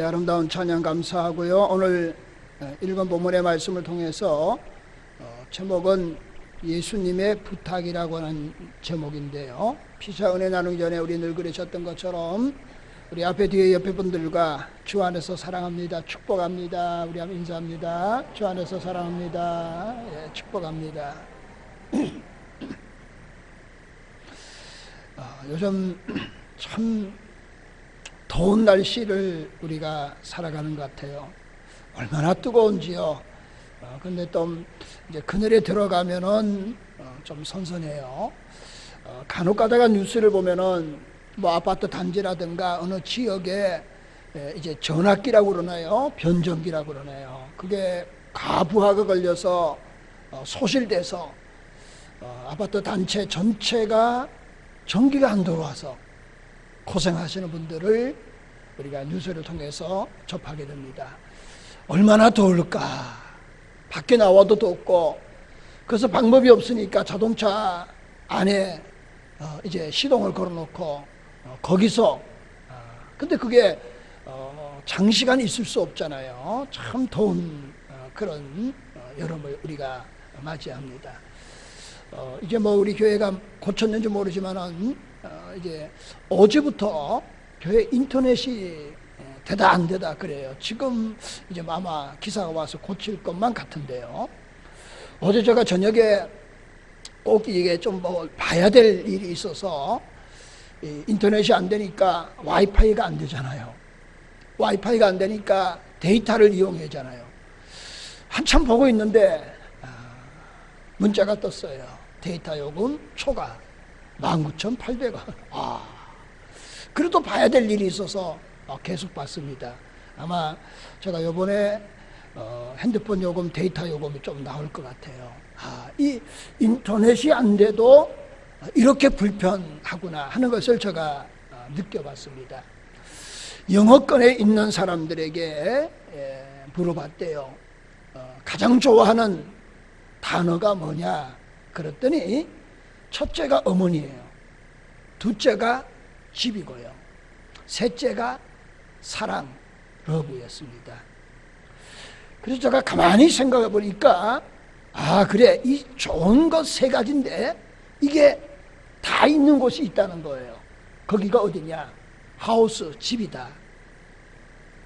아름다운 찬양 감사하고요. 오늘 읽은 본문의 말씀을 통해서 제목은 예수님의 부탁이라고 하는 제목인데요. 피차 은혜 나누기 전에 우리 늘 그러셨던 것처럼 우리 앞에 뒤에 옆에 분들과 주 안에서 사랑합니다, 축복합니다. 우리 한번 인사합니다. 주 안에서 사랑합니다. 예, 축복합니다. 요즘 참 더운 날씨를 우리가 살아가는 것 같아요. 얼마나 뜨거운지요. 근데 또 이제 그늘에 들어가면은 좀 선선해요. 간혹 가다가 뉴스를 보면은 뭐 아파트 단지라든가 어느 지역에 이제 전압기라고 그러나요? 변전기라고 그러나요? 그게 과부하가 걸려서 소실돼서 아파트 단체 전체가 전기가 안 들어와서 고생하시는 분들을 우리가 뉴스를 통해서 접하게 됩니다. 얼마나 더울까? 밖에 나와도 덥고, 그래서 방법이 없으니까 자동차 안에 이제 시동을 걸어놓고 거기서 근데 그게 장시간 있을 수 없잖아요. 참 더운 그런 여름을 우리가 맞이합니다. 이제 뭐 우리 교회가 고쳤는지 모르지만은 이제 어제부터 교회 인터넷이 되다 안 되다 그래요. 지금 이제 아마 기사가 와서 고칠 것만 같은데요. 어제 제가 저녁에 꼭 이게 좀 뭐 봐야 될 일이 있어서 인터넷이 안 되니까 와이파이가 안 되잖아요. 와이파이가 안 되니까 데이터를 이용하잖아요. 한참 보고 있는데 문자가 떴어요. 데이터 요금 초과 19,800원. 그래도 봐야 될 일이 있어서 계속 봤습니다. 아마 제가 요번에 핸드폰 요금, 데이터 요금이 좀 나올 것 같아요. 이 인터넷이 안 돼도 이렇게 불편하구나 하는 것을 제가 느껴봤습니다. 영어권에 있는 사람들에게 물어봤대요. 가장 좋아하는 단어가 뭐냐? 그랬더니 첫째가 어머니예요. 둘째가 집이고요. 셋째가 사랑, 러브였습니다. 그래서 제가 가만히 생각해 보니까 그래, 이 좋은 것 세 가지인데 이게 다 있는 곳이 있다는 거예요. 거기가 어디냐? 하우스, 집이다.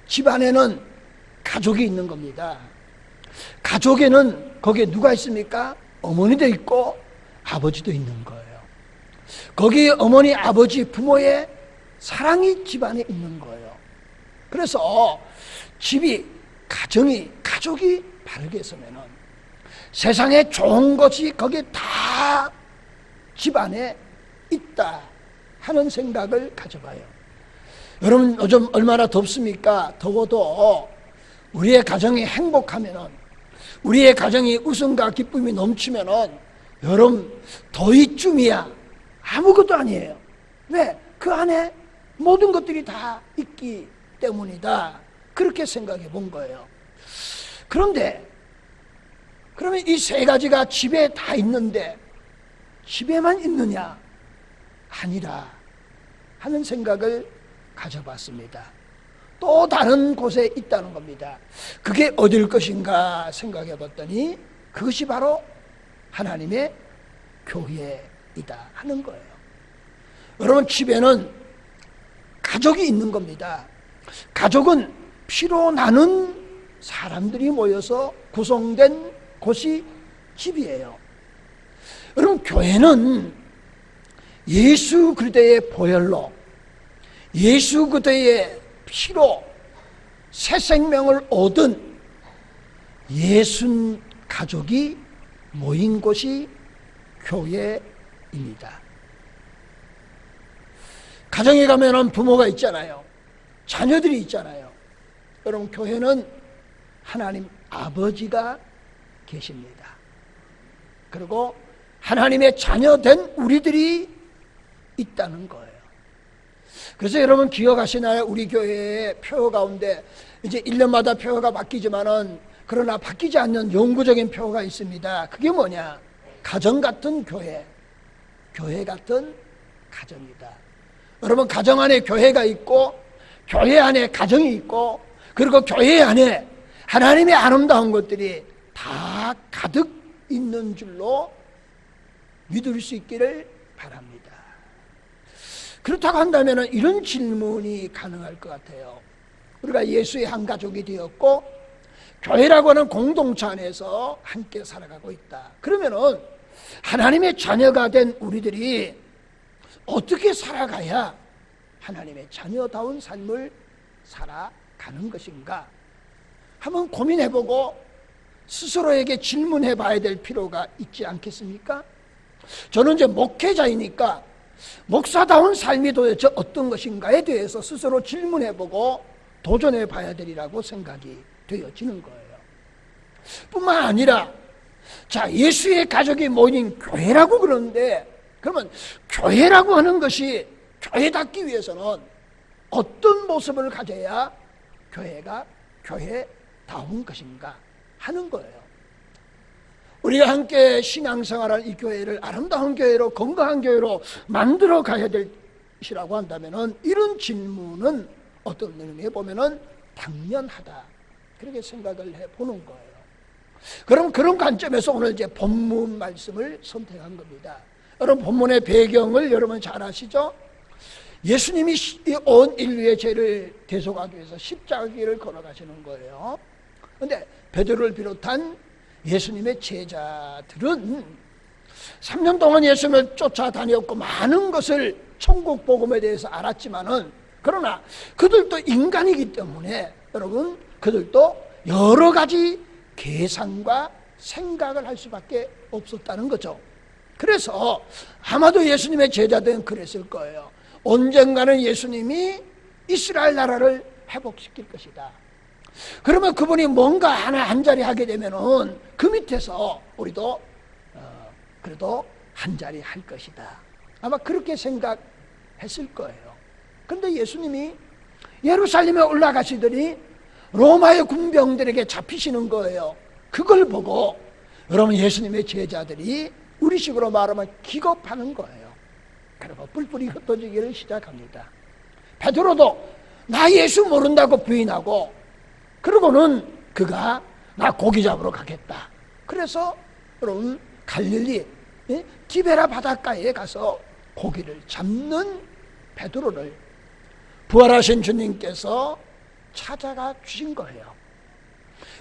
집 안에는 가족이 있는 겁니다. 가족에는 거기에 누가 있습니까? 어머니도 있고 아버지도 있는 거예요. 거기 어머니, 아버지, 부모의 사랑이 집안에 있는 거예요. 그래서 집이, 가족이 바르게 서면은 세상에 좋은 것이 거기에 다 집안에 있다 하는 생각을 가져봐요. 여러분 요즘 얼마나 덥습니까? 더워도 우리의 가정이 행복하면은, 우리의 가정이 웃음과 기쁨이 넘치면은 여러분 더위쯤이야 아무것도 아니에요. 왜? 그 안에 모든 것들이 다 있기 때문이다. 그렇게 생각해 본 거예요. 그런데 그러면 이 세 가지가 집에 다 있는데 집에만 있느냐? 아니라 하는 생각을 가져봤습니다. 또 다른 곳에 있다는 겁니다. 그게 어딜 것인가 생각해 봤더니 그것이 바로 하나님의 교회이다 하는 거예요. 여러분 집에는 가족이 있는 겁니다. 가족은 피로 나눈 사람들이 모여서 구성된 곳이 집이에요. 여러분 교회는 예수 그리스도의 보혈로, 예수 그리스도의 피로 새 생명을 얻은 예순 가족이 모인 곳이 교회입니다. 가정에 가면은 부모가 있잖아요. 자녀들이 있잖아요. 여러분 교회는 하나님 아버지가 계십니다. 그리고 하나님의 자녀된 우리들이 있다는 거예요. 그래서 여러분 기억하시나요? 우리 교회의 표 가운데 이제 1년마다 표가 바뀌지만은 그러나 바뀌지 않는 영구적인 표가 있습니다. 그게 뭐냐? 가정 같은 교회, 교회 같은 가정이다. 여러분 가정 안에 교회가 있고 교회 안에 가정이 있고, 그리고 교회 안에 하나님의 아름다운 것들이 다 가득 있는 줄로 믿을 수 있기를 바랍니다. 그렇다고 한다면 이런 질문이 가능할 것 같아요. 우리가 예수의 한 가족이 되었고 교회라고 하는 공동체 안에서 함께 살아가고 있다. 그러면은 하나님의 자녀가 된 우리들이 어떻게 살아가야 하나님의 자녀다운 삶을 살아가는 것인가? 한번 고민해보고 스스로에게 질문해봐야 될 필요가 있지 않겠습니까? 저는 이제 목회자이니까 목사다운 삶이 도대체 어떤 것인가에 대해서 스스로 질문해보고 도전해봐야 되리라고 생각이 되어지는 거예요. 뿐만 아니라 자, 예수의 가족이 모인 교회라고 그러는데, 그러면 교회라고 하는 것이 교회답기 위해서는 어떤 모습을 가져야 교회가 교회다운 것인가 하는 거예요. 우리가 함께 신앙생활할 이 교회를 아름다운 교회로, 건강한 교회로 만들어 가야 될 것이라고 한다면 이런 질문은 어떤 의미에 보면 당연하다, 그렇게 생각을 해보는 거예요. 그럼 그런 관점에서 오늘 이제 본문 말씀을 선택한 겁니다. 여러분, 본문의 배경을 여러분 잘 아시죠? 예수님이 온 인류의 죄를 대속하기 위해서 십자가길을 걸어가시는 거예요. 그런데 베드로를 비롯한 예수님의 제자들은 3년 동안 예수님을 쫓아다녔고 많은 것을 천국 복음에 대해서 알았지만은, 그러나 그들도 인간이기 때문에 여러분, 그들도 여러 가지 계산과 생각을 할 수밖에 없었다는 거죠. 그래서 아마도 예수님의 제자들은 그랬을 거예요. 언젠가는 예수님이 이스라엘 나라를 회복시킬 것이다. 그러면 그분이 뭔가 하나 한자리 하게 되면은 그 밑에서 우리도 그래도 한자리 할 것이다. 아마 그렇게 생각했을 거예요. 그런데 예수님이 예루살렘에 올라가시더니 로마의 군병들에게 잡히시는 거예요. 그걸 보고 여러분, 예수님의 제자들이 우리식으로 말하면 기겁하는 거예요. 그리고 뿔뿔이 흩어지기를 시작합니다. 베드로도 나 예수 모른다고 부인하고, 그러고는 그가 나 고기 잡으러 가겠다. 그래서 여러분, 갈릴리 디베라 바닷가에 가서 고기를 잡는 베드로를 부활하신 주님께서 찾아가 주신 거예요.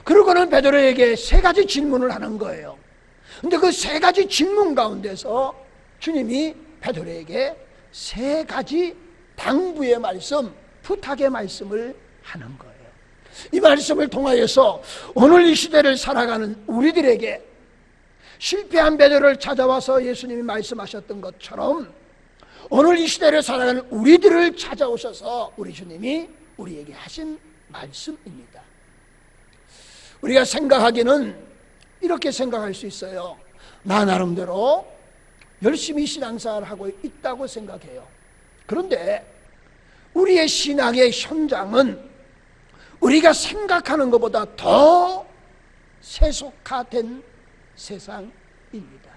그러고는 베드로에게 세 가지 질문을 하는 거예요. 근데 그 세 가지 질문 가운데서 주님이 베드로에게 세 가지 당부의 말씀, 부탁의 말씀을 하는 거예요. 이 말씀을 통하여서 오늘 이 시대를 살아가는 우리들에게 실패한 베드로를 찾아와서 예수님이 말씀하셨던 것처럼 오늘 이 시대를 살아가는 우리들을 찾아오셔서 우리 주님이 우리에게 하신 말씀입니다. 우리가 생각하기는 이렇게 생각할 수 있어요. 나 나름대로 열심히 신앙생활을 하고 있다고 생각해요. 그런데 우리의 신앙의 현장은 우리가 생각하는 것보다 더 세속화된 세상입니다.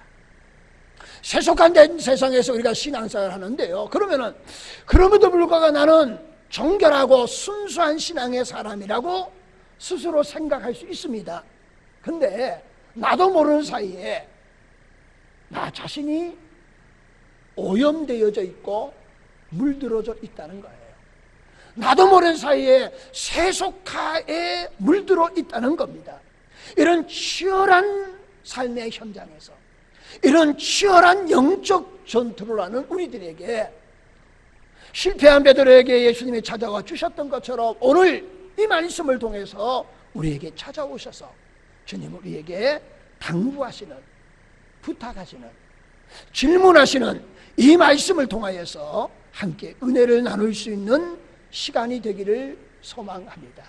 세속화된 세상에서 우리가 신앙생활을 하는데요, 그럼에도 불구하고 나는 정결하고 순수한 신앙의 사람이라고 스스로 생각할 수 있습니다. 근데 나도 모르는 사이에 나 자신이 오염되어져 있고 물들어져 있다는 거예요. 나도 모르는 사이에 세속화에 물들어 있다는 겁니다. 이런 치열한 삶의 현장에서, 이런 치열한 영적 전투를 하는 우리들에게, 실패한 베드로에게 예수님이 찾아와 주셨던 것처럼 오늘 이 말씀을 통해서 우리에게 찾아오셔서 주님 우리에게 당부하시는, 부탁하시는, 질문하시는 이 말씀을 통하여서 함께 은혜를 나눌 수 있는 시간이 되기를 소망합니다.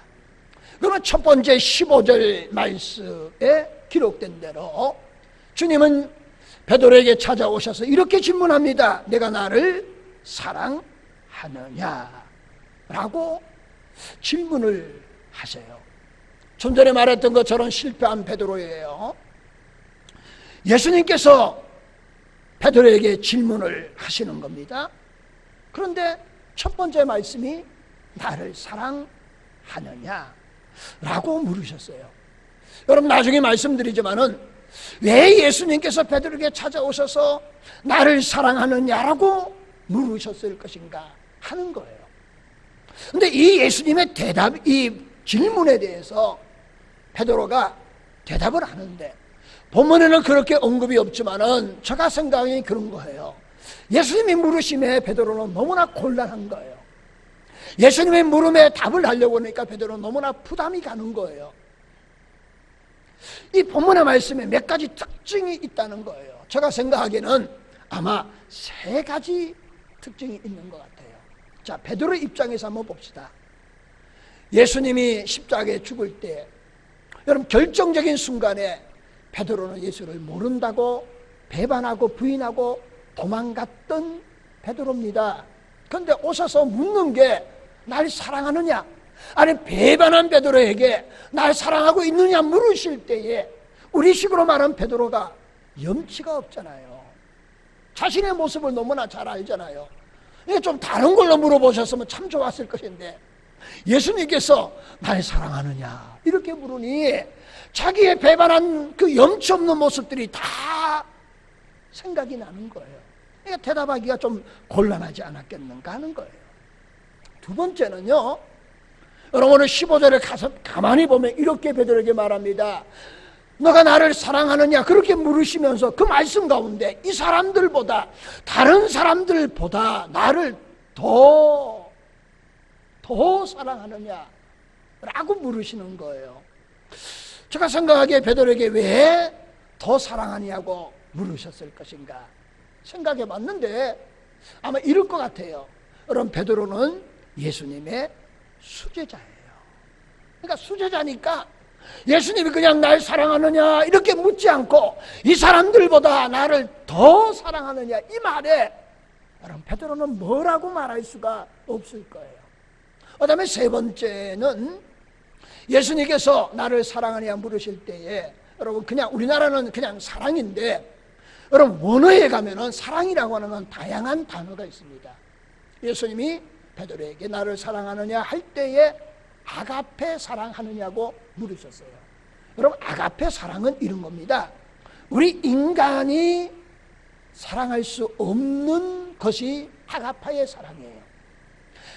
그러면 첫 번째 15절 말씀에 기록된 대로 주님은 베드로에게 찾아오셔서 이렇게 질문합니다. 내가 나를 사랑하느냐? 라고 질문을 하세요. 좀 전에 말했던 것처럼 실패한 베드로예요. 예수님께서 베드로에게 질문을 하시는 겁니다. 그런데 첫 번째 말씀이 나를 사랑하느냐? 라고 물으셨어요. 여러분, 나중에 말씀드리지만은 왜 예수님께서 베드로에게 찾아오셔서 나를 사랑하느냐라고 물으셨을 것인가 하는 거예요. 근데 이 예수님의 이 질문에 대해서 베드로가 대답을 하는데, 본문에는 그렇게 언급이 없지만은 제가 생각이 그런 거예요. 예수님이 물으심에 베드로는 너무나 곤란한 거예요. 예수님의 물음에 답을 하려고 하니까 베드로는 너무나 부담이 가는 거예요. 이 본문의 말씀에 몇 가지 특징이 있다는 거예요. 제가 생각하기에는 아마 3가지 특징이 있는 것 같아요. 자, 베드로의 입장에서 한번 봅시다. 예수님이 십자가에 죽을 때, 여러분, 결정적인 순간에 베드로는 예수를 모른다고 배반하고 부인하고 도망갔던 베드로입니다. 그런데 오셔서 묻는 게 날 사랑하느냐? 아니, 배반한 베드로에게 날 사랑하고 있느냐 물으실 때에 우리식으로 말하면 베드로가 염치가 없잖아요. 자신의 모습을 너무나 잘 알잖아요. 이게 좀 다른 걸로 물어보셨으면 참 좋았을 것인데, 예수님께서 날 사랑하느냐 이렇게 물으니 자기의 배반한 그 염치 없는 모습들이 다 생각이 나는 거예요. 그러니까 대답하기가 좀 곤란하지 않았겠는가 하는 거예요. 두 번째는요, 여러분, 오늘 15절에 가서 가만히 보면 이렇게 베드로에게 말합니다. 너가 나를 사랑하느냐? 그렇게 물으시면서 그 말씀 가운데 이 사람들보다, 다른 사람들보다 나를 더 사랑하느냐? 라고 물으시는 거예요. 제가 생각하기에 베드로에게 왜 더 사랑하냐고 물으셨을 것인가 생각해 봤는데 아마 이럴 것 같아요. 여러분, 베드로는 예수님의 수제자예요. 그러니까 수제자니까 예수님이 그냥 날 사랑하느냐 이렇게 묻지 않고 이 사람들보다 나를 더 사랑하느냐 이 말에 여러분, 베드로는 뭐라고 말할 수가 없을 거예요. 그 다음에 세 번째는 예수님께서 나를 사랑하느냐 물으실 때에, 여러분, 그냥 우리나라는 그냥 사랑인데, 여러분, 원어에 가면은 사랑이라고 하는 건 다양한 단어가 있습니다. 예수님이 베드로에게 나를 사랑하느냐 할 때에 아가페 사랑하느냐고 물으셨어요. 여러분, 아가페 사랑은 이런 겁니다. 우리 인간이 사랑할 수 없는 것이 아가파의 사랑이에요.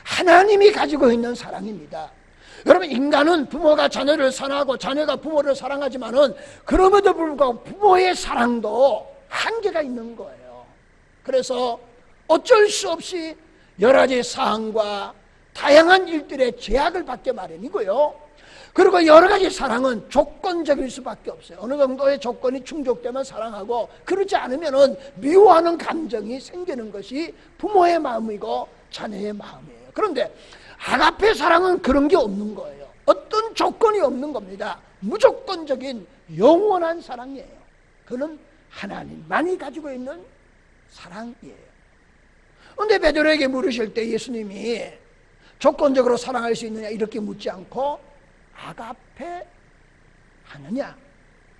하나님이 가지고 있는 사랑입니다. 여러분, 인간은 부모가 자녀를 사랑하고 자녀가 부모를 사랑하지만은 그럼에도 불구하고 부모의 사랑도 한계가 있는 거예요. 그래서 어쩔 수 없이 여러 가지 사항과 다양한 일들의 제약을 받게 마련이고요. 그리고 여러 가지 사랑은 조건적일 수밖에 없어요. 어느 정도의 조건이 충족되면 사랑하고, 그렇지 않으면은 미워하는 감정이 생기는 것이 부모의 마음이고 자녀의 마음이에요. 그런데 아가페 사랑은 그런 게 없는 거예요. 어떤 조건이 없는 겁니다. 무조건적인 영원한 사랑이에요. 그는 하나님만이 가지고 있는 사랑이에요. 그런데 베드로에게 물으실 때 예수님이 조건적으로 사랑할 수 있느냐 이렇게 묻지 않고 아가페 하느냐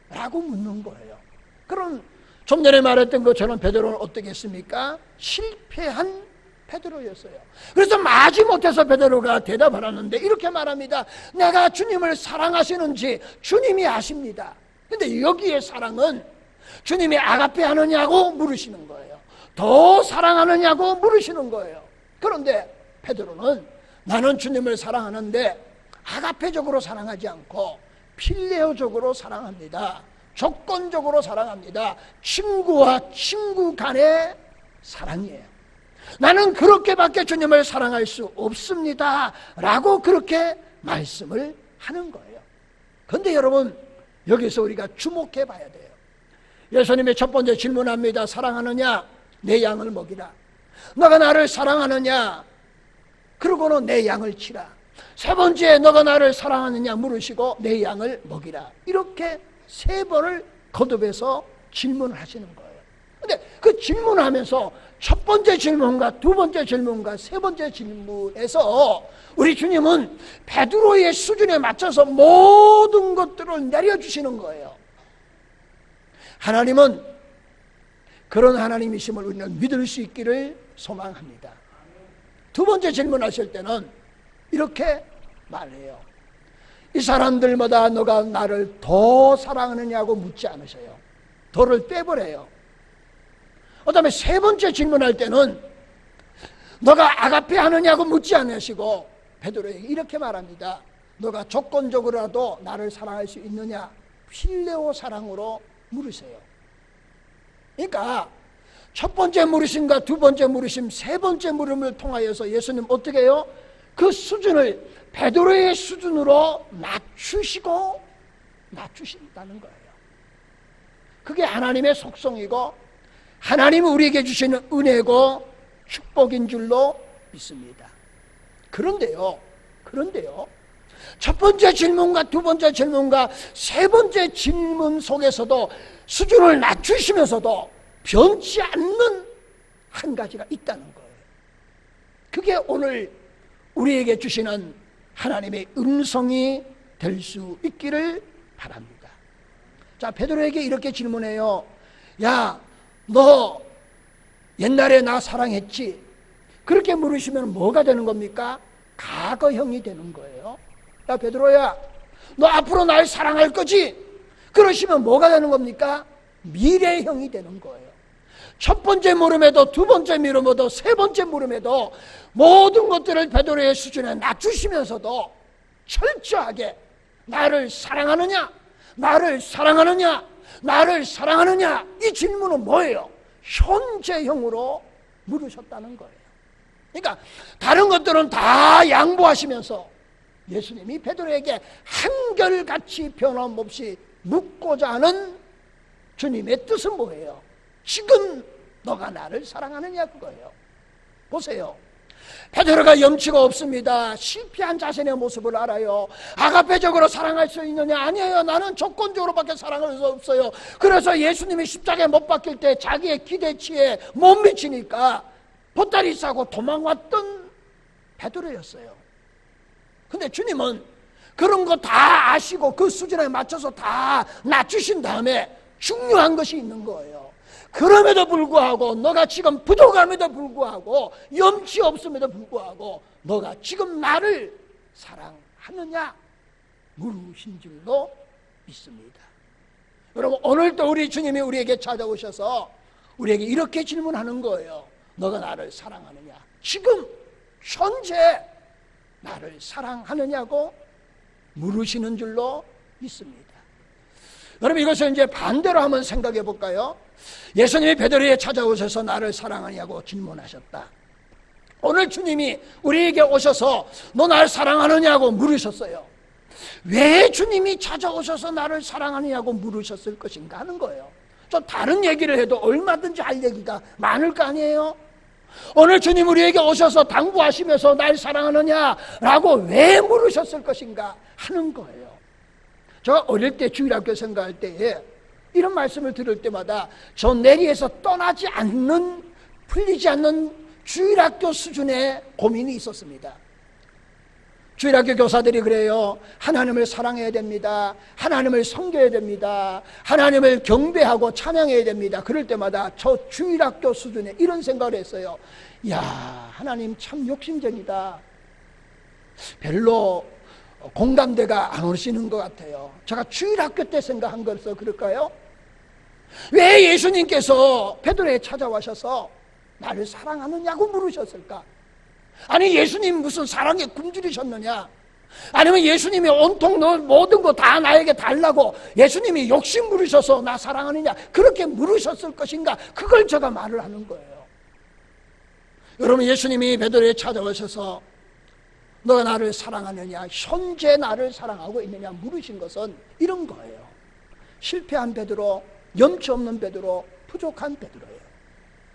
라고 묻는 거예요. 그럼 좀 전에 말했던 것처럼 베드로는 어떻게 했습니까? 실패한 베드로였어요. 그래서 마지못해서 베드로가 대답하라는데 이렇게 말합니다. 내가 주님을 사랑하시는지 주님이 아십니다. 근데 여기에 사랑은 주님이 아가페 하느냐고 물으시는 거예요. 더 사랑하느냐고 물으시는 거예요. 그런데 베드로는 나는 주님을 사랑하는데 아가페적으로 사랑하지 않고 필레오적으로 사랑합니다. 조건적으로 사랑합니다. 친구와 친구 간의 사랑이에요. 나는 그렇게밖에 주님을 사랑할 수 없습니다 라고 그렇게 말씀을 하는 거예요. 그런데 여러분, 여기서 우리가 주목해 봐야 돼요. 예수님의 첫 번째 질문합니다. 사랑하느냐? 내 양을 먹이라. 너가 나를 사랑하느냐? 그러고는 내 양을 치라. 세 번째, 너가 나를 사랑하느냐 물으시고 내 양을 먹이라. 이렇게 3번을 거듭해서 질문을 하시는 거예요. 근데 그 질문하면서 첫 번째 질문과 두 번째 질문과 세 번째 질문에서 우리 주님은 베드로의 수준에 맞춰서 모든 것들을 내려주시는 거예요. 하나님은 그런 하나님이심을 우리는 믿을 수 있기를 소망합니다. 두 번째 질문하실 때는 이렇게 말해요. 이 사람들마다 너가 나를 더 사랑하느냐고 묻지 않으셔요. 더를 빼버려요. 그 다음에 세 번째 질문할 때는 너가 아가페 하느냐고 묻지 않으시고 베드로에게 이렇게 말합니다. 너가 조건적으로라도 나를 사랑할 수 있느냐? 필레오 사랑으로 물으세요. 그러니까 첫 번째 물으심과 두 번째 물으심, 세 번째 물음을 통하여서 예수님 어떻게 해요? 그 수준을 베드로의 수준으로 낮추신다는 거예요. 그게 하나님의 속성이고 하나님이 우리에게 주시는 은혜고 축복인 줄로 믿습니다. 그런데요, 첫 번째 질문과 두 번째 질문과 세 번째 질문 속에서도 수준을 낮추시면서도 변치 않는 한 가지가 있다는 거예요. 그게 오늘 우리에게 주시는 하나님의 음성이 될 수 있기를 바랍니다. 자, 베드로에게 이렇게 질문해요. 야, 너 옛날에 나 사랑했지? 그렇게 물으시면 뭐가 되는 겁니까? 과거형이 되는 거예요. 야, 베드로야, 너 앞으로 날 사랑할 거지? 그러시면 뭐가 되는 겁니까? 미래형이 되는 거예요. 첫 번째 물음에도 두 번째 물음에도 세 번째 물음에도 모든 것들을 베드로의 수준에 낮추시면서도 철저하게 나를 사랑하느냐? 나를 사랑하느냐? 나를 사랑하느냐? 이 질문은 뭐예요? 현재형으로 물으셨다는 거예요. 그러니까 다른 것들은 다 양보하시면서 예수님이 베드로에게 한결같이 변함없이 묻고자 하는 주님의 뜻은 뭐예요? 지금 너가 나를 사랑하느냐 그거예요. 보세요. 베드로가 염치가 없습니다. 실패한 자신의 모습을 알아요. 아가페적으로 사랑할 수 있느냐? 아니에요. 나는 조건적으로밖에 사랑할 수 없어요. 그래서 예수님이 십자가에 못 박힐 때 자기의 기대치에 못 미치니까 보따리 싸고 도망왔던 베드로였어요. 근데 주님은 그런 거 다 아시고 그 수준에 맞춰서 다 낮추신 다음에 중요한 것이 있는 거예요. 그럼에도 불구하고 너가 지금 부족함에도 불구하고 염치 없음에도 불구하고 너가 지금 나를 사랑하느냐 물으신 줄로 믿습니다. 여러분, 오늘도 우리 주님이 우리에게 찾아오셔서 우리에게 이렇게 질문하는 거예요. 너가 나를 사랑하느냐? 지금 현재 나를 사랑하느냐고 물으시는 줄로 믿습니다. 여러분, 이것을 이제 반대로 한번 생각해 볼까요? 예수님이 베드로에게 찾아오셔서 나를 사랑하냐고 질문하셨다. 오늘 주님이 우리에게 오셔서 너 나를 사랑하느냐고 물으셨어요. 왜 주님이 찾아오셔서 나를 사랑하느냐고 물으셨을 것인가 하는 거예요. 좀 다른 얘기를 해도 얼마든지 할 얘기가 많을 거 아니에요? 오늘 주님 우리에게 오셔서 당부하시면서 날 사랑하느냐라고 왜 물으셨을 것인가 하는 거예요. 제가 어릴 때 주일학교 생각할 때에 이런 말씀을 들을 때마다 저 내리에서 떠나지 않는, 풀리지 않는 주일학교 수준의 고민이 있었습니다. 주일학교 교사들이 그래요. 하나님을 사랑해야 됩니다. 하나님을 섬겨야 됩니다. 하나님을 경배하고 찬양해야 됩니다. 그럴 때마다 저 주일학교 수준에 이런 생각을 했어요. 야, 하나님 참 욕심쟁이다. 별로 공감대가 안 오시는 것 같아요. 제가 주일학교 때 생각한 거라서 그럴까요? 왜 예수님께서 베드로에 찾아와셔서 나를 사랑하느냐고 물으셨을까? 아니, 예수님 무슨 사랑에 굶주리셨느냐? 아니면 예수님이 온통 너 모든 거 다 나에게 달라고 예수님이 욕심 부리셔서 나 사랑하느냐? 그렇게 물으셨을 것인가? 그걸 제가 말을 하는 거예요. 여러분, 예수님이 베드로에 찾아오셔서 너가 나를 사랑하느냐? 현재 나를 사랑하고 있느냐? 물으신 것은 이런 거예요. 실패한 베드로, 염치 없는 베드로, 부족한 베드로예요.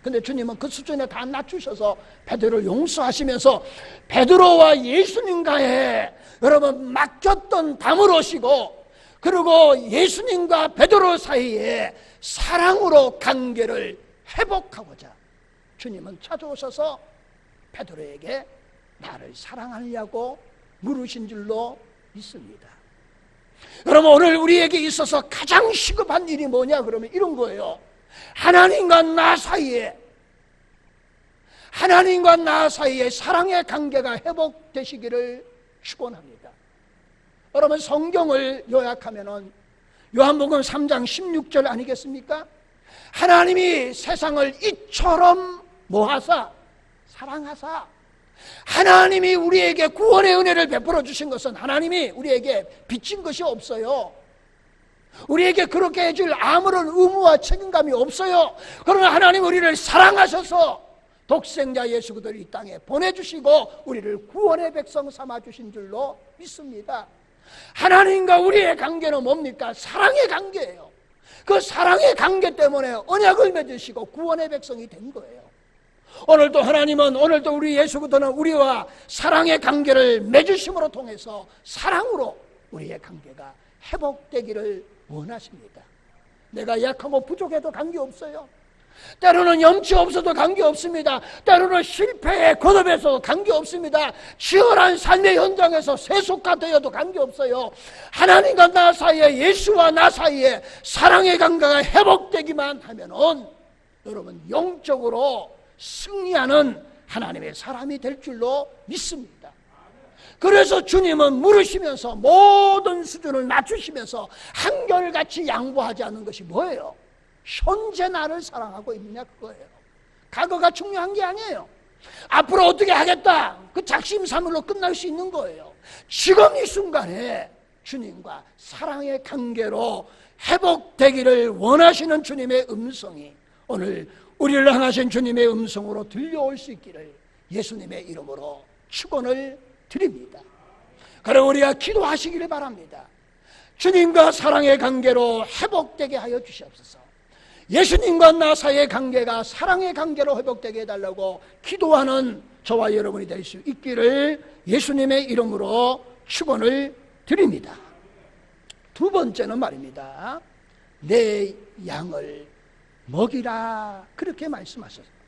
근데 주님은 그 수준에 다 낮추셔서 베드로를 용서하시면서 베드로와 예수님과의 여러분 맡겼던 담을 오시고, 그리고 예수님과 베드로 사이에 사랑으로 관계를 회복하고자 주님은 찾아오셔서 베드로에게 나를 사랑하냐고 물으신 줄로 믿습니다. 여러분, 오늘 우리에게 있어서 가장 시급한 일이 뭐냐 그러면 이런 거예요. 하나님과 나 사이에, 하나님과 나 사이의 사랑의 관계가 회복되시기를 축원합니다. 여러분, 성경을 요약하면은 요한복음 3장 16절 아니겠습니까? 하나님이 세상을 이처럼 뭐하사? 사랑하사. 하나님이 우리에게 구원의 은혜를 베풀어 주신 것은 하나님이 우리에게 빚진 것이 없어요. 우리에게 그렇게 해줄 아무런 의무와 책임감이 없어요. 그러나 하나님 우리를 사랑하셔서 독생자 예수 그리스도를 이 땅에 보내주시고 우리를 구원의 백성 삼아주신 줄로 믿습니다. 하나님과 우리의 관계는 뭡니까? 사랑의 관계예요. 그 사랑의 관계 때문에 언약을 맺으시고 구원의 백성이 된 거예요. 오늘도 하나님은, 오늘도 우리 예수 그리스도는 우리와 사랑의 관계를 맺으심으로 통해서 사랑으로 우리의 관계가 회복되기를 원하십니다. 내가 약하고 부족해도 관계없어요. 때로는 염치 없어도 관계없습니다. 때로는 실패에 거듭해서 관계없습니다. 치열한 삶의 현장에서 세속가 되어도 관계없어요. 하나님과 나 사이에, 예수와 나 사이에 사랑의 관계가 회복되기만 하면은 여러분 영적으로 승리하는 하나님의 사람이 될 줄로 믿습니다. 그래서 주님은 물으시면서 모든 수준을 낮추시면서 한결같이 양보하지 않는 것이 뭐예요? 현재 나를 사랑하고 있느냐, 그거예요. 과거가 중요한 게 아니에요. 앞으로 어떻게 하겠다, 그 작심삼일로 끝날 수 있는 거예요. 지금 이 순간에 주님과 사랑의 관계로 회복되기를 원하시는 주님의 음성이 오늘 우리를 향하신 주님의 음성으로 들려올 수 있기를 예수님의 이름으로 축원을 드립니다. 그럼 우리가 기도하시기를 바랍니다. 주님과 사랑의 관계로 회복되게 하여 주시옵소서. 예수님과 나 사이의 관계가 사랑의 관계로 회복되게 해달라고 기도하는 저와 여러분이 될 수 있기를 예수님의 이름으로 축원을 드립니다. 두 번째는 말입니다. 내 양을 먹이라, 그렇게 말씀하셨어요.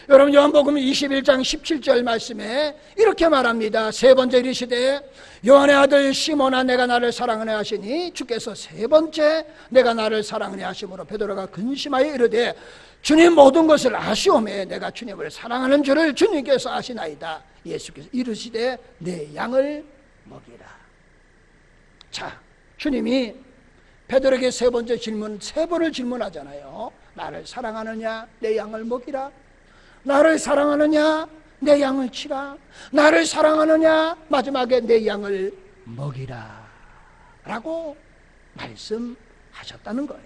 여러분, 요한복음 21장 17절 말씀에 이렇게 말합니다. 세 번째 이르시되 요한의 아들 시몬아, 내가 나를 사랑하네 하시니 주께서 세 번째 내가 나를 사랑하네 하심으로 베드로가 근심하여 이르되 주님 모든 것을 아시오매 내가 주님을 사랑하는 줄을 주님께서 아시나이다. 예수께서 이르시되 내 양을 먹이라. 자, 주님이 베드로에게 세 번째 질문, 세 번을 질문하잖아요. 나를 사랑하느냐? 내 양을 먹이라. 나를 사랑하느냐? 내 양을 치라. 나를 사랑하느냐? 마지막에 내 양을 먹이라 라고 말씀하셨다는 거예요.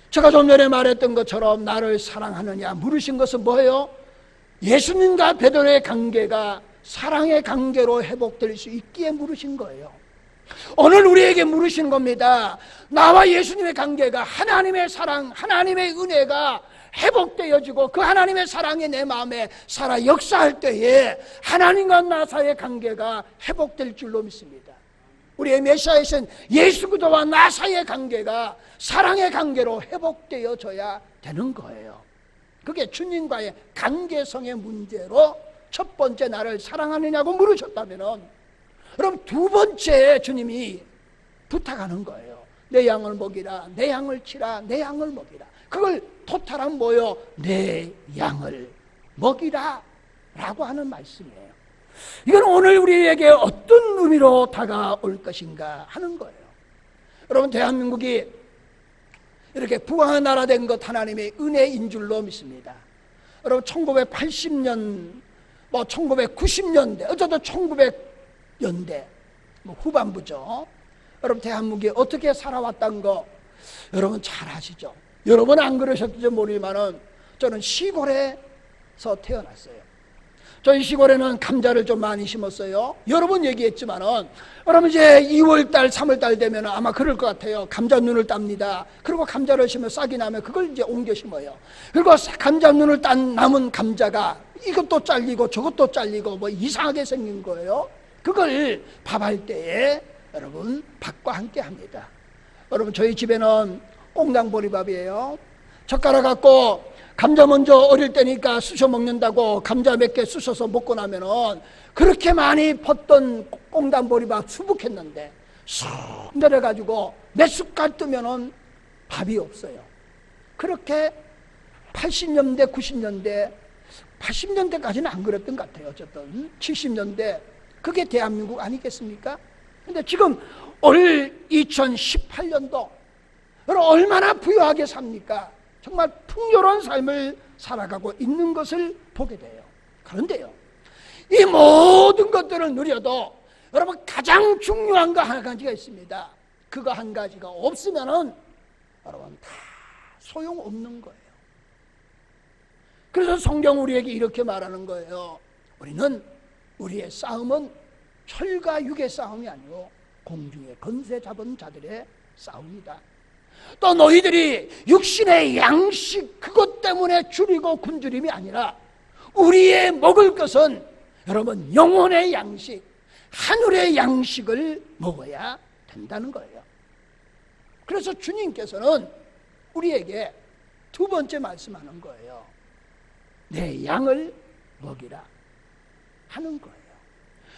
제가 좀 전에 말했던 것처럼 나를 사랑하느냐 물으신 것은 뭐예요? 예수님과 베드로의 관계가 사랑의 관계로 회복될 수 있기에 물으신 거예요. 오늘 우리에게 물으시는 겁니다. 나와 예수님의 관계가, 하나님의 사랑, 하나님의 은혜가 회복되어지고 그 하나님의 사랑이 내 마음에 살아 역사할 때에 하나님과 나 사이의 관계가 회복될 줄로 믿습니다. 우리의 메시아이신 예수 그리스도와 나 사이의 관계가 사랑의 관계로 회복되어져야 되는 거예요. 그게 주님과의 관계성의 문제로 첫 번째 나를 사랑하느냐고 물으셨다면, 그럼 두 번째 주님이 부탁하는 거예요. 내 양을 먹이라, 내 양을 치라, 내 양을 먹이라. 그걸 토탈한 뭐요? 내 양을 먹이라 라고 하는 말씀이에요. 이건 오늘 우리에게 어떤 의미로 다가올 것인가 하는 거예요. 여러분, 대한민국이 이렇게 부강한 나라 된 것 하나님의 은혜인 줄로 믿습니다. 여러분, 1980년, 1990년대, 어쩌다 1900년대 후반부죠. 여러분, 대한민국이 어떻게 살아왔다는 거 여러분 잘 아시죠? 여러분 안 그러셨는지 모르지만은 저는 시골에서 태어났어요. 저희 시골에는 감자를 좀 많이 심었어요. 여러 번 얘기했지만은, 여러분 이제 2월달, 3월달 되면 아마 그럴 것 같아요. 감자 눈을 땁니다. 그리고 감자를 심으면 싹이 나면 그걸 이제 옮겨 심어요. 그리고 감자 눈을 딴 남은 감자가 이것도 잘리고 저것도 잘리고 뭐 이상하게 생긴 거예요. 그걸 밥할 때에 여러분 밥과 함께 합니다. 여러분, 저희 집에는 꽁당보리밥이에요. 젓가락 갖고 감자 먼저 어릴 때니까 쑤셔 먹는다고 감자 몇 개 쑤셔서 먹고 나면은 그렇게 많이 펐던 꽁당보리밥 수북했는데 쑥 내려가지고 몇 숟갈 뜨면은 밥이 없어요. 그렇게 80년대 90년대 80년대까지는 안 그랬던 것 같아요. 어쨌든 70년대 그게 대한민국 아니겠습니까? 근데 지금 올 2018년도 여러분 얼마나 부유하게 삽니까? 정말 풍요로운 삶을 살아가고 있는 것을 보게 돼요. 그런데요, 이 모든 것들을 누려도 여러분 가장 중요한 거 한 가지가 있습니다. 그거 한 가지가 없으면은 여러분 다 소용없는 거예요. 그래서 성경 우리에게 이렇게 말하는 거예요. 우리의 싸움은 철과 육의 싸움이 아니고 공중의 권세 잡은 자들의 싸움이다. 또 너희들이 육신의 양식 그것 때문에 줄이고 굶주림이 아니라 우리의 먹을 것은 여러분 영혼의 양식, 하늘의 양식을 먹어야 된다는 거예요. 그래서 주님께서는 우리에게 두 번째 말씀하는 거예요. 내 양을 먹이라 하는 거예요.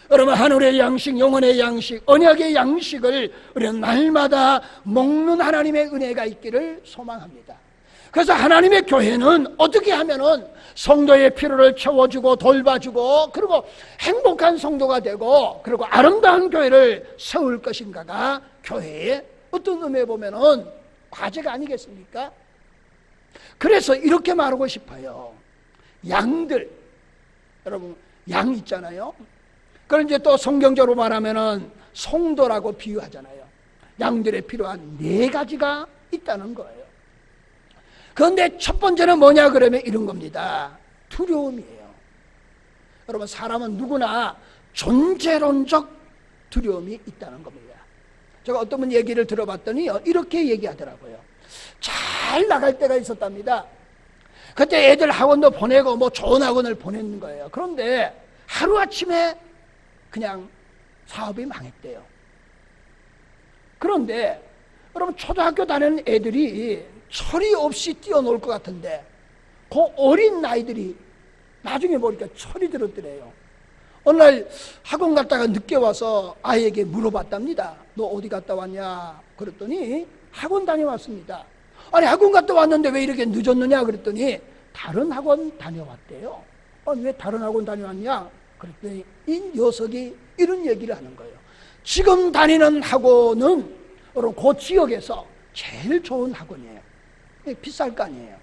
여러분 하늘의 양식, 영혼의 양식, 언약의 양식을 우리는 날마다 먹는 하나님의 은혜가 있기를 소망합니다. 그래서 하나님의 교회는 어떻게 하면은 성도의 필요를 채워주고 돌봐주고 그리고 행복한 성도가 되고 그리고 아름다운 교회를 세울 것인가가 교회의 어떤 의미에 보면은 과제가 아니겠습니까? 그래서 이렇게 말하고 싶어요. 양들, 여러분 양 있잖아요. 그걸 이제 또 성경적으로 말하면은 송도라고 비유하잖아요. 양들의 필요한 4가지가 있다는 거예요. 그런데 첫 번째는 뭐냐 그러면 이런 겁니다. 두려움이에요. 여러분 사람은 누구나 존재론적 두려움이 있다는 겁니다. 제가 어떤 분 얘기를 들어봤더니요, 이렇게 얘기하더라고요. 잘 나갈 때가 있었답니다. 그때 애들 학원도 보내고 뭐 좋은 학원을 보내는 거예요. 그런데 하루아침에 그냥 사업이 망했대요. 그런데 여러분 초등학교 다니는 애들이 철이 없이 뛰어놀 것 같은데 그 어린 나이들이 나중에 보니까 철이 들었더래요. 어느 날 학원 갔다가 늦게 와서 아이에게 물어봤답니다. 너 어디 갔다 왔냐? 그랬더니 학원 다녀왔습니다. 아니 학원 갔다 왔는데 왜 이렇게 늦었느냐? 그랬더니 다른 학원 다녀왔대요. 왜 다른 학원 다녀왔냐? 그랬더니 이 녀석이 이런 얘기를 하는 거예요. 지금 다니는 학원은 그 지역에서 제일 좋은 학원이에요. 비쌀 거 아니에요.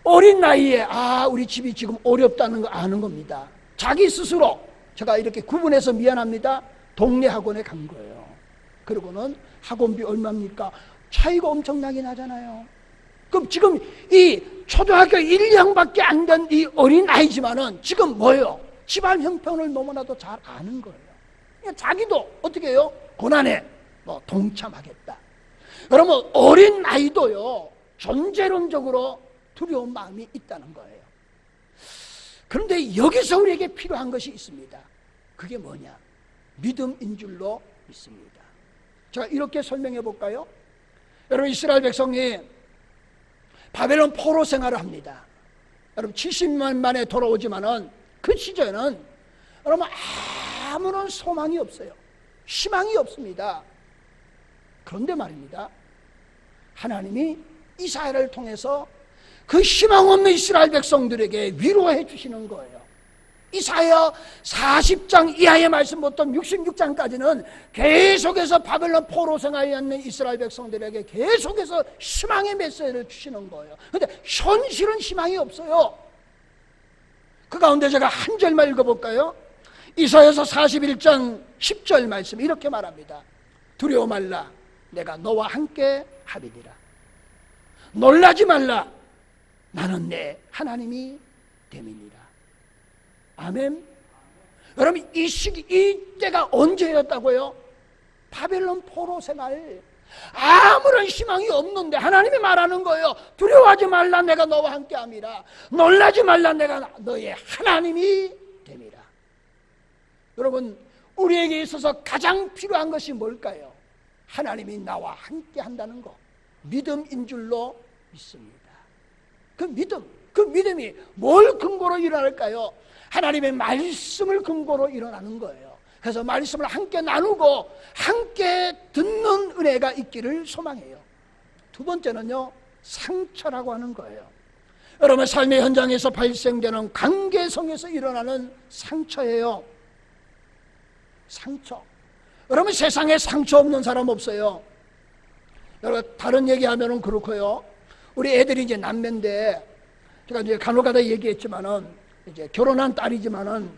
어린 나이에 우리 집이 지금 어렵다는 거 아는 겁니다. 자기 스스로 제가 이렇게 구분해서 미안합니다. 동네 학원에 간 거예요. 그리고는 학원비 얼마입니까? 차이가 엄청나게 나잖아요. 그럼 지금 이 초등학교 1, 2학년밖에 안 된 이 어린 아이지만은 지금 뭐예요? 집안 형편을 너무나도 잘 아는 거예요. 그러니까 자기도 어떻게 해요? 고난에 동참하겠다. 여러분 어린 아이도요 존재론적으로 두려운 마음이 있다는 거예요. 그런데 여기서 우리에게 필요한 것이 있습니다. 그게 뭐냐? 믿음인 줄로 믿습니다. 제가 이렇게 설명해 볼까요? 여러분 이스라엘 백성이 바벨론 포로 생활을 합니다. 여러분 70년 만에 돌아오지만은 그 시절에는 여러분 아무런 소망이 없어요. 희망이 없습니다. 그런데 말입니다. 하나님이 이사야를 통해서 그 희망 없는 이스라엘 백성들에게 위로해 주시는 거예요. 이사야 40장 이하의 말씀부터 66장까지는 계속해서 바벨론 포로 생활에 있는 이스라엘 백성들에게 계속해서 희망의 메시지를 주시는 거예요. 그런데 현실은 희망이 없어요. 그 가운데 제가 한 절만 읽어볼까요? 이사야서 41장 10절 말씀 이렇게 말합니다. 두려워 말라 내가 너와 함께 하리니라. 놀라지 말라 나는 내 하나님이 됨이니라. 아멘. 여러분 이 시기 이때가 언제였다고요? 바벨론 포로 생활. 아무런 희망이 없는데 하나님이 말하는 거예요. 두려워하지 말라 내가 너와 함께 함이라. 놀라지 말라 내가 너의 하나님이 됨이라. 여러분 우리에게 있어서 가장 필요한 것이 뭘까요? 하나님이 나와 함께 한다는 거. 믿음인 줄로 믿습니다. 그 믿음이 뭘 근거로 일어날까요? 하나님의 말씀을 근거로 일어나는 거예요. 그래서 말씀을 함께 나누고 함께 듣는 은혜가 있기를 소망해요. 두 번째는요 상처라고 하는 거예요. 여러분 삶의 현장에서 발생되는 관계성에서 일어나는 상처예요. 상처. 여러분 세상에 상처 없는 사람 없어요. 여러분 다른 얘기하면은 그렇고요. 우리 애들이 이제 남매인데 제가 이제 간혹가다 얘기했지만은 이제 결혼한 딸이지만은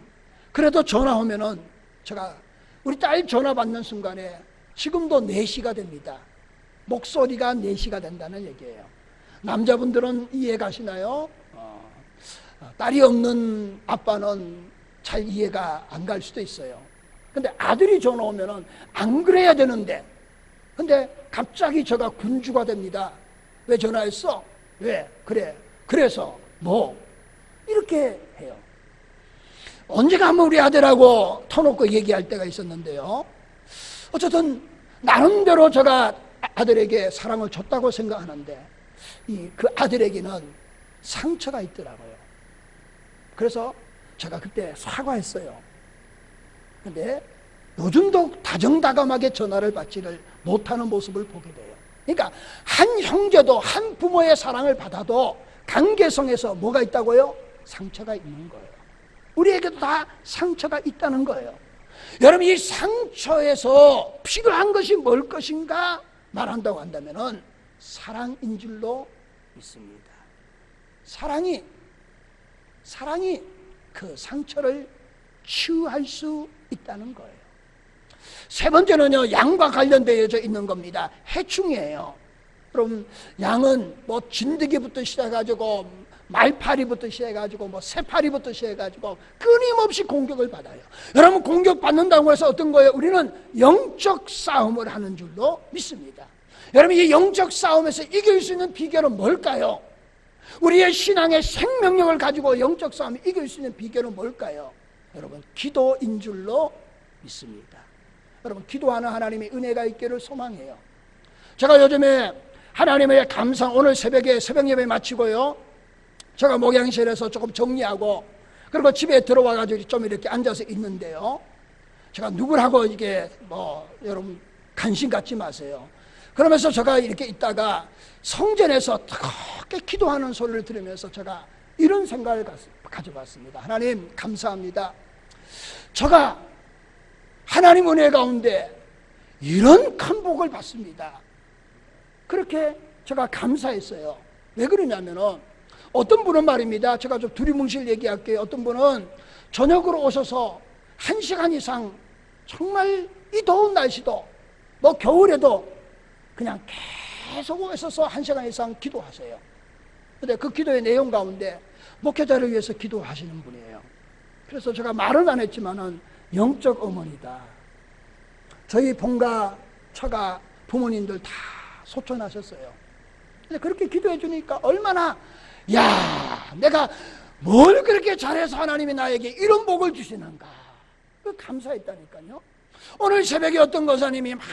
그래도 전화 오면은 제가 우리 딸 전화 받는 순간에 지금도 4시가 됩니다. 목소리가 4시가 된다는 얘기예요. 남자분들은 이해 가시나요? 딸이 없는 아빠는 잘 이해가 안 갈 수도 있어요. 근데 아들이 전화 오면은 안 그래야 되는데 근데 갑자기 제가 군주가 됩니다. 왜 전화했어? 왜? 그래. 그래서 뭐? 이렇게 해요. 언제가 한번 우리 아들하고 터놓고 얘기할 때가 있었는데요. 어쨌든 나름대로 제가 아들에게 사랑을 줬다고 생각하는데 그 아들에게는 상처가 있더라고요. 그래서 제가 그때 사과했어요. 근데 요즘도 다정다감하게 전화를 받지를 못하는 모습을 보게 돼요. 그러니까 한 형제도 한 부모의 사랑을 받아도 관계성에서 뭐가 있다고요? 상처가 있는 거예요. 우리에게도 다 상처가 있다는 거예요. 여러분 이 상처에서 필요한 것이 뭘 것인가 말한다고 한다면은 사랑인 줄로 믿습니다. 사랑이 그 상처를 치유할 수 있다는 거예요. 세 번째는요, 양과 관련되어져 있는 겁니다. 해충이에요. 그럼 양은 뭐 진드기부터 시작해가지고 말파리부터 시작해가지고 뭐 새파리부터 시작해가지고 끊임없이 공격을 받아요. 여러분 공격받는다고 해서 어떤 거예요? 우리는 영적 싸움을 하는 줄로 믿습니다. 여러분 이 영적 싸움에서 이길 수 있는 비결은 뭘까요? 우리의 신앙의 생명력을 가지고 영적 싸움을 이길 수 있는 비결은 뭘까요? 여러분 기도인 줄로 믿습니다. 여러분 기도하는 하나님의 은혜가 있기를 소망해요. 제가 요즘에 하나님의 감상 오늘 새벽에 새벽 예배 마치고요, 제가 목양실에서 조금 정리하고 그리고 집에 들어와가지고 좀 이렇게 앉아서 있는데요, 제가 누구라고 이게 뭐 여러분 관심 갖지 마세요. 그러면서 제가 이렇게 있다가 성전에서 뜨겁게 기도하는 소리를 들으면서 제가 이런 생각을 가져봤습니다. 하나님 감사합니다. 제가 하나님 은혜 가운데 이런 큰 복을 받습니다. 그렇게 제가 감사했어요. 왜 그러냐면은 어떤 분은 말입니다. 제가 좀 두리뭉실 얘기할게요. 어떤 분은 저녁으로 오셔서 1시간 이상 정말 이 더운 날씨도 뭐 겨울에도 그냥 계속 오셔서 1시간 이상 기도하세요. 근데 그 기도의 내용 가운데 목회자를 위해서 기도하시는 분이에요. 그래서 제가 말은 안 했지만은 영적 어머니다. 저희 본가 처가 부모님들 다 소천하셨어요. 근데 그렇게 기도해 주니까 얼마나 야 내가 뭘 그렇게 잘해서 하나님이 나에게 이런 복을 주시는가 그 감사했다니까요. 오늘 새벽에 어떤 권사님이 막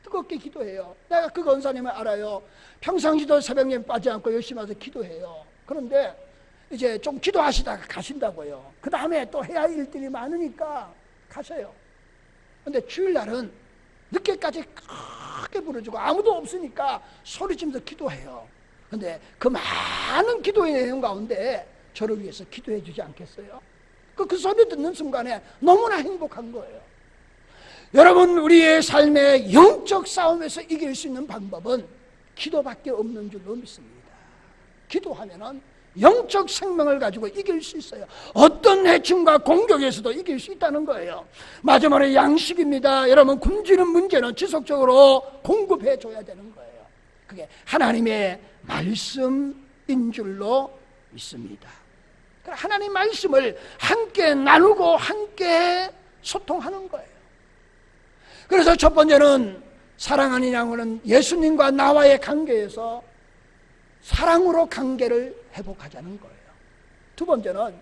뜨겁게 기도해요. 내가 그 권사님을 알아요. 평상시도 새벽에 빠지 않고 열심히 와서 기도해요. 그런데 이제 좀 기도하시다가 가신다고요. 그 다음에 또 해야 할 일들이 많으니까 가셔요. 근데 주일날은 늦게까지 크게 부르주고 아무도 없으니까 소리치면서 기도해요. 근데 그 많은 기도의 내용 가운데 저를 위해서 기도해 주지 않겠어요? 그 소리 듣는 순간에 너무나 행복한 거예요. 여러분 우리의 삶의 영적 싸움에서 이길 수 있는 방법은 기도밖에 없는 줄로 믿습니다. 기도하면은 영적 생명을 가지고 이길 수 있어요. 어떤 해충과 공격에서도 이길 수 있다는 거예요. 마지막으로 양식입니다. 여러분 굶주린 문제는 지속적으로 공급해 줘야 되는 거예요. 그게 하나님의 말씀인 줄로 믿습니다. 하나님 말씀을 함께 나누고 함께 소통하는 거예요. 그래서 첫 번째는 사랑 아니냐고는 예수님과 나와의 관계에서 사랑으로 관계를 회복하자는 거예요. 두 번째는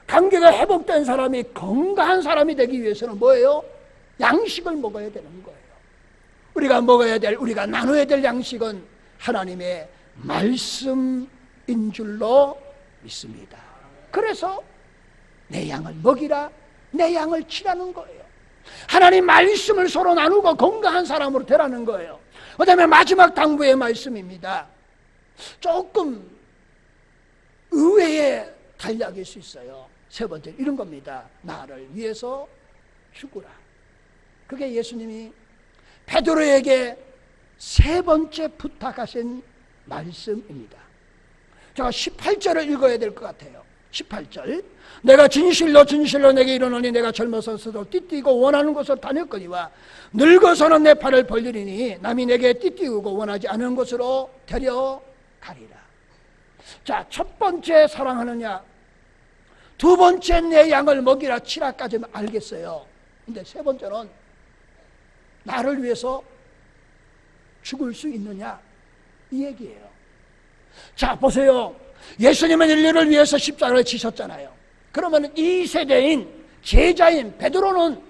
관계가 회복된 사람이 건강한 사람이 되기 위해서는 뭐예요? 양식을 먹어야 되는 거예요. 우리가 먹어야 될, 우리가 나눠야 될 양식은 하나님의 말씀인 줄로 믿습니다. 그래서 내 양을 먹이라, 내 양을 치라는 거예요. 하나님 말씀을 서로 나누고 건강한 사람으로 되라는 거예요. 그 다음에 마지막 당부의 말씀입니다. 조금 의외의 단락일 수 있어요. 세 번째 이런 겁니다. 나를 위해서 죽으라. 그게 예수님이 베드로에게 세 번째 부탁하신 말씀입니다. 제가 18절을 읽어야 될 것 같아요. 18절. 내가 진실로 진실로 내게 이르노니 내가 젊어서도 띠띠고 원하는 곳으로 다녔거니와 늙어서는 내 팔을 벌리리니 남이 내게 띠띠우고 원하지 않은 곳으로 데려가리라. 자, 첫 번째 사랑하느냐, 두 번째 내 양을 먹이라 치라까지는 알겠어요. 근데 세 번째는 나를 위해서 죽을 수 있느냐, 이 얘기예요. 자, 보세요. 예수님은 인류를 위해서 십자가를 지셨잖아요. 그러면 이 세대인 제자인 베드로는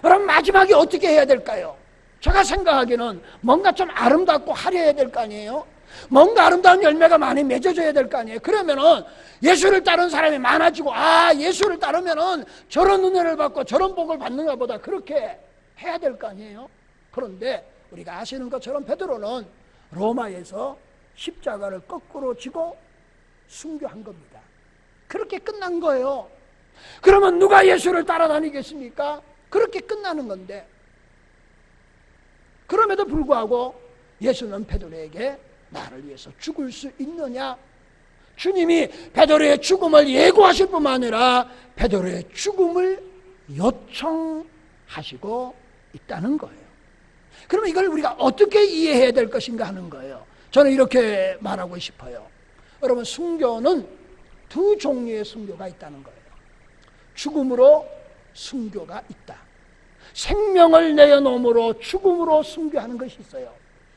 그럼 마지막에 어떻게 해야 될까요? 제가 생각하기에는 뭔가 좀 아름답고 화려해야 될 거 아니에요? 뭔가 아름다운 열매가 많이 맺어져야 될 거 아니에요? 그러면은 예수를 따르는 사람이 많아지고, 아, 예수를 따르면은 저런 은혜를 받고 저런 복을 받는가 보다, 그렇게 해야 될 거 아니에요? 그런데 우리가 아시는 것처럼 베드로는 로마에서 십자가를 거꾸로 지고 순교한 겁니다. 그렇게 끝난 거예요. 그러면 누가 예수를 따라다니겠습니까? 그렇게 끝나는 건데, 그럼에도 불구하고 예수는 베드로에게 나를 위해서 죽을 수 있느냐? 주님이 베드로의 죽음을 예고하실 뿐만 아니라 베드로의 죽음을 요청하시고 있다는 거예요. 그러면 이걸 우리가 어떻게 이해해야 될 것인가 하는 거예요. 저는 이렇게 말하고 싶어요. 여러분, 순교는 두 종류의 순교가 있다는 거예요. 죽음으로 순교가 있다. 생명을 내어놓음으로 죽음으로 순교하는 것이 있어요.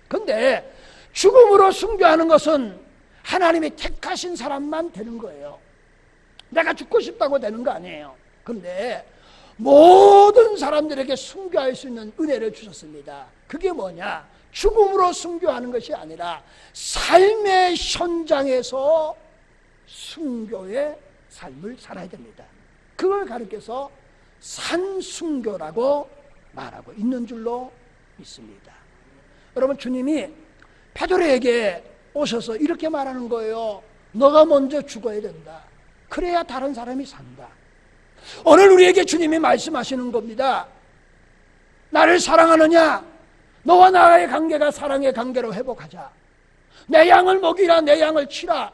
그런데 죽음으로 순교하는 것은 하나님이 택하신 사람만 되는 거예요. 내가 죽고 싶다고 되는 거 아니에요. 그런데 모든 사람들에게 순교할 수 있는 은혜를 주셨습니다. 그게 뭐냐? 죽음으로 순교하는 것이 아니라 삶의 현장에서 순교의 삶을 살아야 됩니다. 그걸 가르쳐서 산순교라고 말하고 있는 줄로 믿습니다. 여러분, 주님이 베드로에게 오셔서 이렇게 말하는 거예요. 너가 먼저 죽어야 된다. 그래야 다른 사람이 산다. 오늘 우리에게 주님이 말씀하시는 겁니다. 나를 사랑하느냐? 너와 나의 관계가 사랑의 관계로 회복하자. 내 양을 먹이라, 내 양을 치라.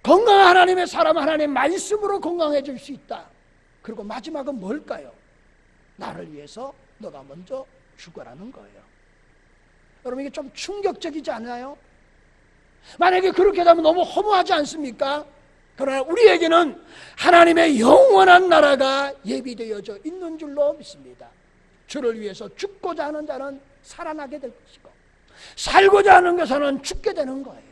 건강한 하나님의 사람, 하나님 말씀으로 건강해질 수 있다. 그리고 마지막은 뭘까요? 나를 위해서 너가 먼저 죽어라는 거예요. 여러분, 이게 좀 충격적이지 않아요? 만약에 그렇게 되면 너무 허무하지 않습니까? 그러나 우리에게는 하나님의 영원한 나라가 예비되어져 있는 줄로 믿습니다. 주를 위해서 죽고자 하는 자는 살아나게 될 것이고, 살고자 하는 것은 죽게 되는 거예요.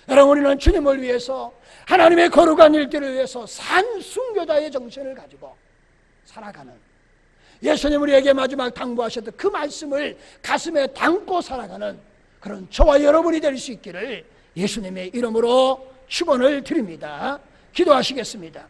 여러분, 우리는 주님을 위해서, 하나님의 거룩한 일들을 위해서 산순교자의 정신을 가지고 살아가는, 예수님 우리에게 마지막 당부하셨던 그 말씀을 가슴에 담고 살아가는 그런 저와 여러분이 될 수 있기를 예수님의 이름으로 축원을 드립니다. 기도하시겠습니다.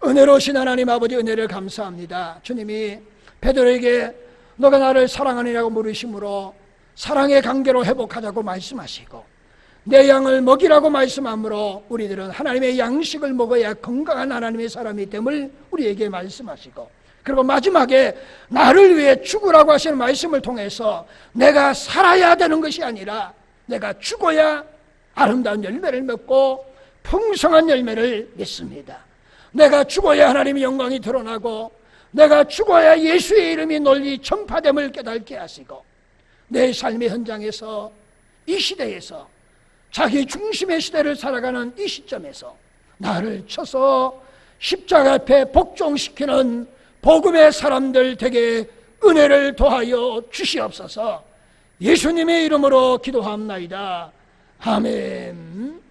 은혜로우신 하나님 아버지, 은혜를 감사합니다. 주님이 베드로에게 너가 나를 사랑하느냐고 물으심으로 사랑의 관계로 회복하자고 말씀하시고, 내 양을 먹이라고 말씀하므로 우리들은 하나님의 양식을 먹어야 건강한 하나님의 사람이 됨을 우리에게 말씀하시고, 그리고 마지막에 나를 위해 죽으라고 하시는 말씀을 통해서 내가 살아야 되는 것이 아니라 내가 죽어야 아름다운 열매를 맺고 풍성한 열매를 맺습니다. 내가 죽어야 하나님의 영광이 드러나고, 내가 죽어야 예수의 이름이 널리 전파됨을 깨닫게 하시고, 내 삶의 현장에서, 이 시대에서, 자기 중심의 시대를 살아가는 이 시점에서 나를 쳐서 십자가 앞에 복종시키는 복음의 사람들 되게 은혜를 더하여 주시옵소서. 예수님의 이름으로 기도합나이다. 아멘.